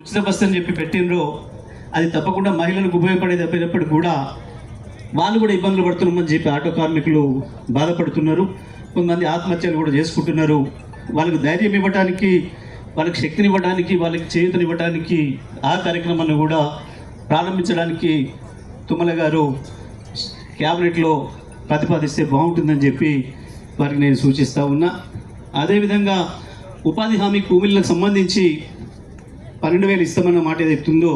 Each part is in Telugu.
ఉచిత బస్సు అని చెప్పి పెట్టినరో అది తప్పకుండా మహిళలకు ఉపయోగపడేది అయినప్పటికీ కూడా వాళ్ళు కూడా ఇబ్బందులు పడుతున్నామని చెప్పి ఆటో కార్మికులు బాధపడుతున్నారు. కొంతమంది ఆత్మహత్యలు కూడా చేసుకుంటున్నారు. వాళ్ళకు ధైర్యం ఇవ్వడానికి, వాళ్ళకి శక్తిని ఇవ్వడానికి, వాళ్ళకి చేయూతనివ్వడానికి ఆ కార్యక్రమాన్ని కూడా ప్రారంభించడానికి తుమ్మల గారు క్యాబినెట్లో ప్రతిపాదిస్తే బాగుంటుందని చెప్పి వారికి నేను సూచిస్తూ ఉన్నా. అదేవిధంగా ఉపాధి హామీ కూలీలకు సంబంధించి 12,000 ఇస్తామన్న మాట ఏదైతుందో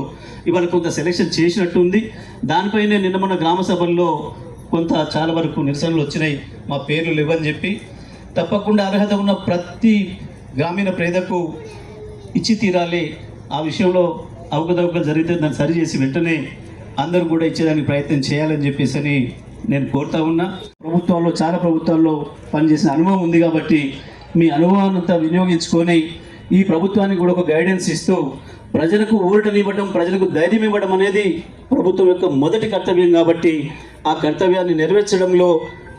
ఇవాళ కొంత సెలెక్షన్ చేసినట్టు ఉంది. దానిపైనే నిన్న మన గ్రామ సభల్లో కొంత చాలా వరకు నిరసనలు వచ్చినాయి. మా పేర్లు లేవని చెప్పి తప్పకుండా అర్హత ఉన్న ప్రతి గ్రామీణ పేదకు ఇచ్చి తీరాలి. ఆ విషయంలో అవకతవకలు జరిగితే దాన్ని సరిచేసి వెంటనే అందరూ కూడా ఇచ్చేదానికి ప్రయత్నం చేయాలని చెప్పేసి నేను కోరుతా ఉన్నా. చాలా ప్రభుత్వాల్లో పనిచేసిన అనుభవం ఉంది కాబట్టి మీ అనుభవాన్నంతా వినియోగించుకొని ఈ ప్రభుత్వానికి కూడా ఒక గైడెన్స్ ఇస్తూ ప్రజలకు ఊరటనివ్వడం, ప్రజలకు ధైర్యం ఇవ్వడం అనేది ప్రభుత్వం యొక్క మొదటి కర్తవ్యం కాబట్టి ఆ కర్తవ్యాన్ని నెరవేర్చడంలో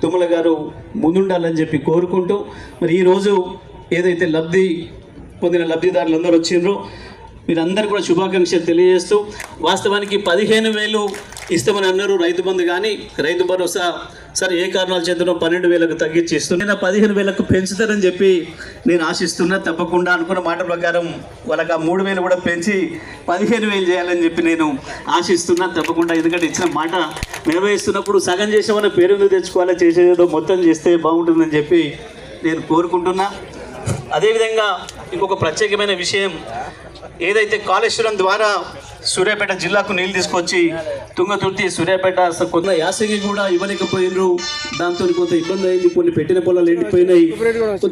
తుమ్మల గారు ముందుండాలని చెప్పి కోరుకుంటూ, మరి ఈరోజు ఏదైతే లబ్ధి పొందిన లబ్ధిదారులందరూ వచ్చిండ్రో మీరందరూ కూడా శుభాకాంక్షలు తెలియజేస్తూ, వాస్తవానికి 15,000 ఇస్తామని అన్నారు రైతు బంధు, కానీ రైతు భరోసా సరే ఏ కారణాలు చేతనో 12,000కు తగ్గించి ఇస్తున్నా. 15,000కు పెంచుతారని చెప్పి నేను ఆశిస్తున్నా. తప్పకుండా అనుకున్న మాట ప్రకారం వాళ్ళకి ఆ 3,000 కూడా పెంచి 15,000 చేయాలని చెప్పి నేను ఆశిస్తున్నా. తప్పకుండా, ఎందుకంటే ఇచ్చిన మాట నిర్వహిస్తున్నప్పుడు సగం చేసామన్న పేరు ఎందుకు తెచ్చుకోవాలో, చేసేదో మొత్తం చేస్తే బాగుంటుందని చెప్పి నేను కోరుకుంటున్నా. అదేవిధంగా ఇంకొక ప్రత్యేకమైన విషయం, ఏదైతే కాళేశ్వరం ద్వారా సూర్యాపేట జిల్లాకు నీళ్ళు తీసుకొచ్చి తుంగతుర్తి సూర్యాపేట కొంత యాసంగి కూడా ఇవ్వలేకపోయినారు. దాంతో కొంత ఇబ్బంది అయింది. కొన్ని పెట్టిన పొలాలు ఎండిపోయినాయి.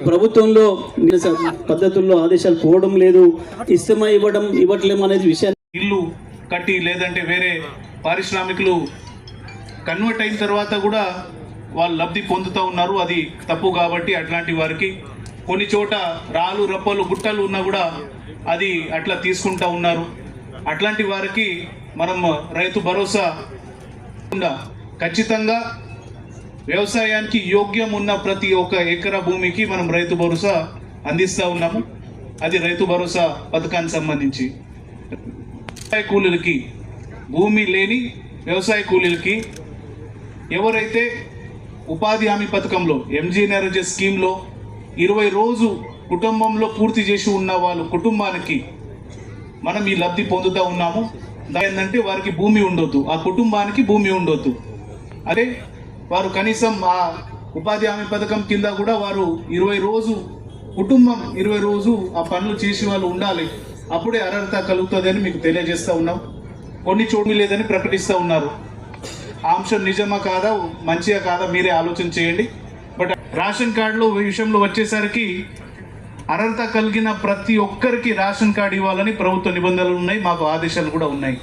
ప్రభుత్వంలో పద్ధతుల్లో ఆదేశాలు పోవడం లేదు. ఇష్టమై ఇవ్వట్లేము అనేది విషయాన్ని ఇల్లు కట్టి లేదంటే వేరే పారిశ్రామికులు కన్వర్ట్ అయిన తర్వాత కూడా వాళ్ళు లబ్ధి పొందుతూ ఉన్నారు. అది తప్పు కాబట్టి అట్లాంటి వారికి కొన్ని చోట రాళ్ళు రప్పలు గుట్టలు ఉన్నా కూడా అది అట్లా తీసుకుంటూ ఉన్నారు. అట్లాంటి వారికి మనం రైతు భరోసా ఖచ్చితంగా వ్యవసాయానికి యోగ్యం ఉన్న ప్రతి ఒక్క ఎకరా భూమికి మనం రైతు భరోసా అందిస్తూ ఉన్నాము. అది రైతు భరోసా పథకానికి సంబంధించి వ్యవసాయ కూలీలకి, భూమి లేని వ్యవసాయ కూలీలకి ఎవరైతే ఉపాధి హామీ పథకంలో MGNRGA స్కీమ్లో 20 రోజు కుటుంబంలో పూర్తి చేసి ఉన్న వాళ్ళు కుటుంబానికి మనం ఈ లబ్ధి పొందుతూ ఉన్నాము. ఏంటంటే వారికి భూమి ఉండొద్దు, ఆ కుటుంబానికి భూమి ఉండొద్దు. అదే వారు కనీసం ఆ ఉపాధి హామీ పథకం కింద కూడా వారు 20 రోజు కుటుంబం 20 రోజు ఆ పనులు చేసి వాళ్ళు ఉండాలి. అప్పుడే అర్హత కలుగుతుంది అని మీకు తెలియజేస్తూ ఉన్నాం. కొన్ని చోట్ల లేదని ప్రకటిస్తూ ఉన్నారు. ఆ అంశం నిజమా కాదా, మంచిగా కాదా మీరే ఆలోచన చేయండి. బట్ రేషన్ కార్డులో విషయంలో వచ్చేసరికి అర్హత కలిగిన ప్రతి ఒక్కరికి రేషన్ కార్డు ఇవ్వాలని ప్రభుత్వ నిబంధనలు ఉన్నాయి. మాకు ఆదేశాలు కూడా ఉన్నాయి.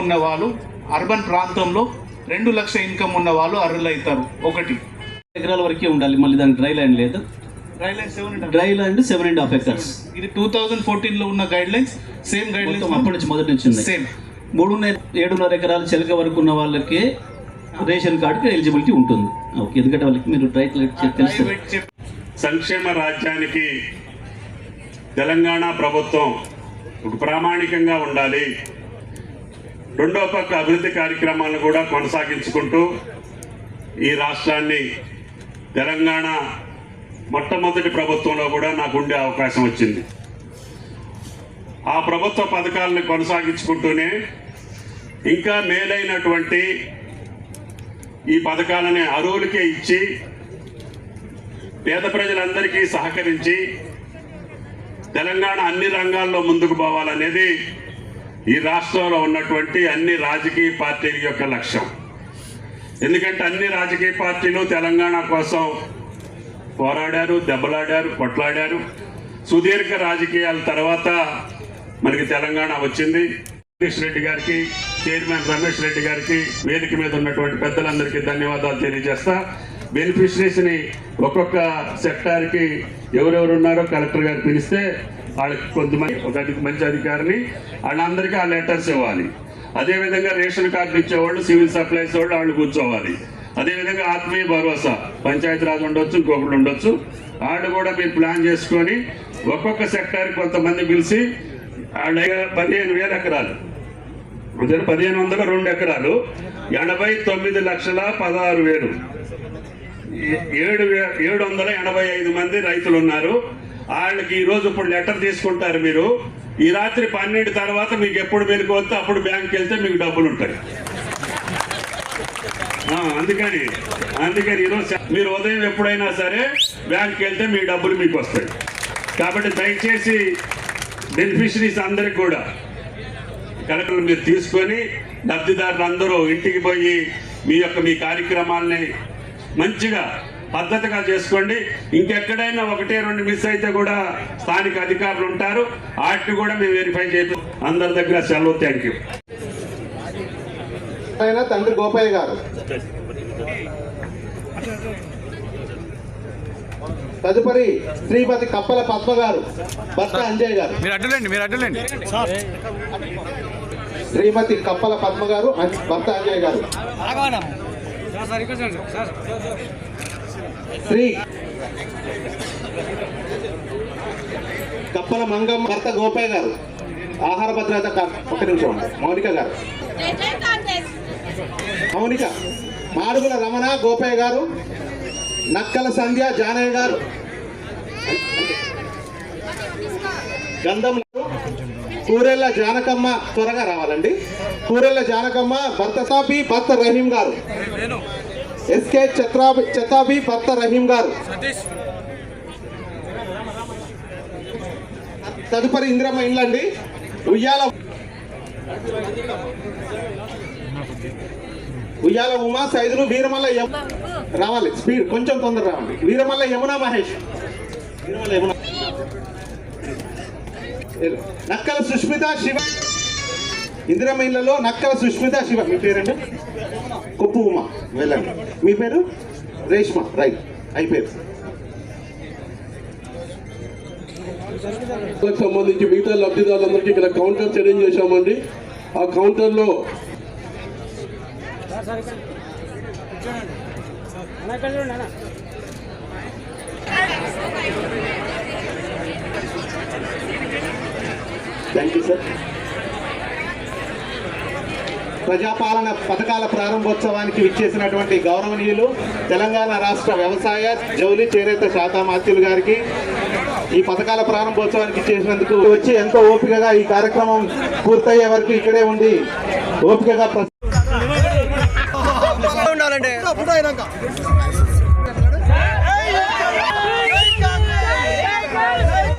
ఉన్న వాళ్ళు అర్బన్ ప్రాంతంలో 2 లక్షల ఇన్కమ్ ఉన్న వాళ్ళు అర్హులు అవుతారు. 1 ఎకరాల వరకే ఉండాలి. మళ్ళీ దానికి డ్రై ల్యాండ్ లేదు. Dry land 7.5 acres. ఇది 2014లో ఉన్న guide lines. Same guide lines అప్పటి నుంచి మొదటి నుంచి ఉంది. సేమ్ 7.5 ఎకరాల చిలక వరకు ఉన్న వాళ్ళకి రేషన్ కార్డుకి ఎలిజిబిలిటీ ఉంటుంది. ఓకే, ఎందుకంటే వాళ్ళకి మీరు తెలుసు. సంక్షేమ రాజ్యానికి తెలంగాణ ప్రభుత్వం ఒక ప్రామాణికంగా ఉండాలి. రెండో పక్క అభివృద్ధి కార్యక్రమాలను కూడా కొనసాగించుకుంటూ ఈ రాష్ట్రాన్ని తెలంగాణ మొట్టమొదటి ప్రభుత్వంలో కూడా నాకు ఉండే అవకాశం వచ్చింది. ఆ ప్రభుత్వ పథకాలను కొనసాగించుకుంటూనే ఇంకా మేలైనటువంటి ఈ పథకాలని అర్హులకే ఇచ్చి పేద ప్రజలందరికీ సహకరించి తెలంగాణ అన్ని రంగాల్లో ముందుకు పోవాలనేది ఈ రాష్ట్రంలో ఉన్నటువంటి అన్ని రాజకీయ పార్టీల యొక్క లక్ష్యం. ఎందుకంటే అన్ని రాజకీయ పార్టీలు తెలంగాణ కోసం పోరాడారు, దెబ్బలాడారు, కొట్లాడారు. సుదీర్ఘ రాజకీయాల తర్వాత మనకి తెలంగాణ వచ్చింది. రమేష్ రెడ్డి గారికి, చైర్మన్ రమేష్ రెడ్డి గారికి, వేదిక మీద ఉన్నటువంటి పెద్దలందరికీ ధన్యవాదాలు తెలియజేస్తా. బెనిఫిషరీస్ని ఒక్కొక్క సెక్టార్కి ఎవరెవరు ఉన్నారో కలెక్టర్ గారు పిలిస్తే వాళ్ళకి కొంతమంది ఒక మంచి అధికారిని వాళ్ళందరికీ ఆ లెటర్స్ ఇవ్వాలి. అదేవిధంగా రేషన్ కార్డులు ఇచ్చేవాళ్ళు, సివిల్ సప్లైస్ వాళ్ళు కూర్చోవాలి. అదేవిధంగా ఆత్మీయ భరోసా పంచాయతీరాజ్ ఉండొచ్చు, ఇంకొకటి ఉండొచ్చు, వాళ్ళు కూడా మీరు ప్లాన్ చేసుకొని ఒక్కొక్క సెక్టార్కి కొంతమంది పిలిచి వాళ్ళ 15,000 ఎకరాలు, 1500 2 ఎకరాలు, 89,16,16,000, 785 మంది రైతులు ఉన్నారు. వాళ్ళకి ఈరోజు ఇప్పుడు లెటర్ తీసుకుంటారు. మీరు ఈ రాత్రి 12 తర్వాత మీకు ఎప్పుడు మెలుకోవద్దు అప్పుడు బ్యాంక్కి వెళ్తే మీకు డబ్బులు ఉంటాయి. అందుకని ఈరోజు మీరు ఉదయం ఎప్పుడైనా సరే బ్యాంక్కి వెళ్తే మీ డబ్బులు మీకు వస్తాయి. కాబట్టి దయచేసి బెనిఫిషరీస్ అందరికి కూడా కలెక్టర్లు మీరు తీసుకొని లబ్ధిదారులు అందరూ ఇంటికి పోయి మీ కార్యక్రమాలని మంచిగా పద్ధతిగా చేసుకోండి. ఇంకెక్కడైనా 1-2 మిస్ అయితే కూడా స్థానిక అధికారులు ఉంటారు, వాటిని కూడా మేము వెరిఫై చేస్తాం. అందరి దగ్గర సెలవు. Thank you. తండ్రి గోపయ్య గారు, తదుపరి శ్రీమతి కప్పల పద్మ గారు, భర్త అంజయ్ గారు. శ్రీమతి కప్పల పద్మ గారు, భర్త అంజయ్ గారు. శ్రీ కప్పల మంగమ్మ, భర్త గోపయ్య గారు. ఆహార భద్రత ఒక నిమిషం. మౌనిక గారు, మౌనిక. మాడుగుల రమణ గోపయ్య గారు, నక్కల సంధ్య జానయ్య గారు, గంధం కూరెళ్ళ జానకమ్మ, త్వరగా రావాలండి. కూరెళ్ళ జానకమ్మ, భర్త సాబి, భర్త రహీం గారు. ఎస్కే చతాబి, భర్త రహీం గారు. తదుపరి ఇందిరమ్మ ఇండ్లండి. ఉయ్యాల ఉమా సైదులు, వీరమల్ల రావాలి. స్పీడ్ కొంచెం తొందర రావాలి. వీరమల్ల యమునా మహేష్, నక్కల సుష్మిత శివ. ఇందిరమ్మ ఇళ్లలో నక్కల సుష్మిత శివ. మీ పేరండి? కొప్పు ఉమా. వెళ్ళండి. మీ పేరు? రేష్మ. రైట్, అయిపోయారు. సంబంధించి మిగతా లబ్ధిదారులందరికీ ఇక్కడ కౌంటర్స్ అరేంజ్ చేశామండి. ఆ కౌంటర్లో థ్యాంక్ యూ సార్. ప్రజాపాలన పథకాల ప్రారంభోత్సవానికి విచ్చేసినటువంటి గౌరవనీయులు తెలంగాణ రాష్ట్ర వ్యవసాయ జౌలి చేనేత శాఖ మంత్రులు గారికి ఈ పథకాల ప్రారంభోత్సవానికి ఇచ్చేసినందుకు వచ్చి ఎంతో ఓపికగా ఈ కార్యక్రమం పూర్తయ్యే వరకు ఇక్కడే ఉండి ఓపికగా